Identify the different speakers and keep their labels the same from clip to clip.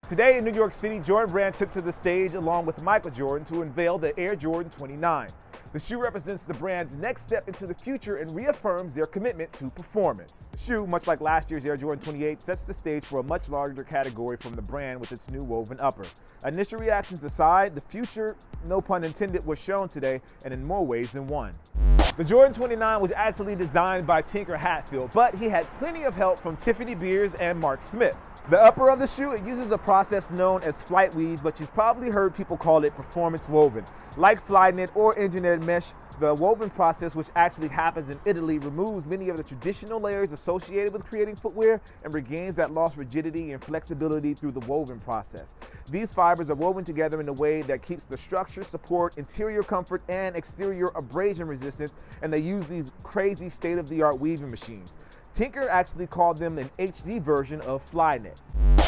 Speaker 1: Today in New York City, Jordan Brand took to the stage along with Michael Jordan to unveil the Air Jordan 29. The shoe represents the brand's next step into the future and reaffirms their commitment to performance. The shoe, much like last year's Air Jordan 28, sets the stage for a much larger category from the brand with its new woven upper. Initial reactions aside, the future, no pun intended, was shown today and in more ways than one. The Jordan 29 was actually designed by Tinker Hatfield, but he had plenty of help from Tiffany Beers and Mark Smith. The upper of the shoe, it uses a process known as flight weave, but you've probably heard people call it performance woven. Like Flyknit or engineered mesh, the woven process, which actually happens in Italy, removes many of the traditional layers associated with creating footwear and regains that lost rigidity and flexibility through the woven process. These fibers are woven together in a way that keeps the structure, support, interior comfort, and exterior abrasion resistance, and they use these crazy state-of-the-art weaving machines. Tinker actually called them an HD version of Flyknit.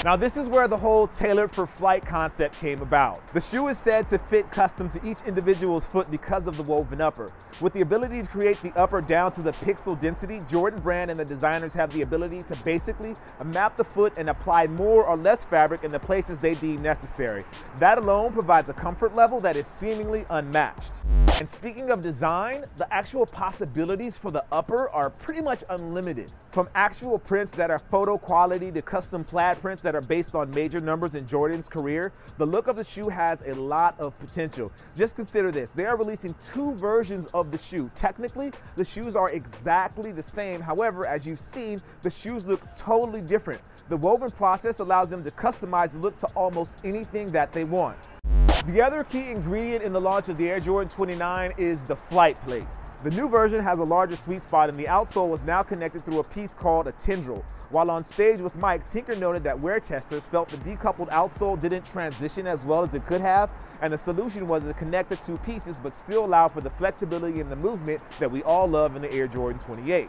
Speaker 1: Now this is where the whole tailored for flight concept came about. The shoe is said to fit custom to each individual's foot because of the woven upper. With the ability to create the upper down to the pixel density, Jordan Brand and the designers have the ability to basically map the foot and apply more or less fabric in the places they deem necessary. That alone provides a comfort level that is seemingly unmatched. And speaking of design, the actual possibilities for the upper are pretty much unlimited. From actual prints that are photo quality to custom plaid prints that are based on major numbers in Jordan's career, the look of the shoe has a lot of potential. Just consider this, they are releasing two versions of the shoe. Technically, the shoes are exactly the same. However, as you've seen, the shoes look totally different. The woven process allows them to customize the look to almost anything that they want. The other key ingredient in the launch of the Air Jordan 29 is the flight plate. The new version has a larger sweet spot and the outsole was now connected through a piece called a tendril. While on stage with Mike, Tinker noted that wear testers felt the decoupled outsole didn't transition as well as it could have, and the solution was to connect the two pieces but still allow for the flexibility and the movement that we all love in the Air Jordan 28.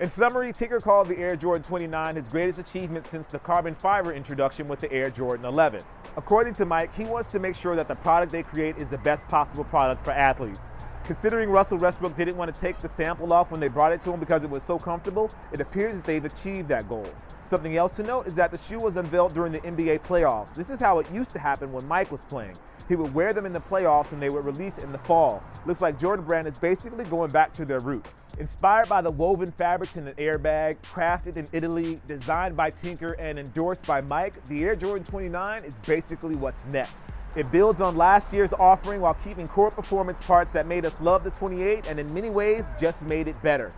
Speaker 1: In summary, Tinker called the Air Jordan 29 his greatest achievement since the carbon fiber introduction with the Air Jordan 11. According to Mike, he wants to make sure that the product they create is the best possible product for athletes. Considering Russell Westbrook didn't want to take the sample off when they brought it to him because it was so comfortable, it appears that they've achieved that goal. Something else to note is that the shoe was unveiled during the NBA playoffs. This is how it used to happen when Mike was playing. He would wear them in the playoffs and they would release in the fall. Looks like Jordan Brand is basically going back to their roots. Inspired by the woven fabrics in an airbag, crafted in Italy, designed by Tinker, and endorsed by Mike, the Air Jordan 29 is basically what's next. It builds on last year's offering while keeping core performance parts that made us love the 28 and in many ways just made it better.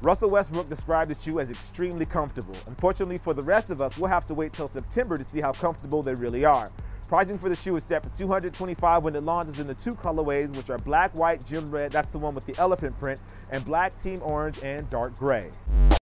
Speaker 1: Russell Westbrook described the shoe as extremely comfortable. Unfortunately for the rest of us, we'll have to wait till September to see how comfortable they really are. Pricing for the shoe is set for $225 when it launches in the two colorways, which are black, white, gem red, that's the one with the elephant print, and black, team orange, and dark gray.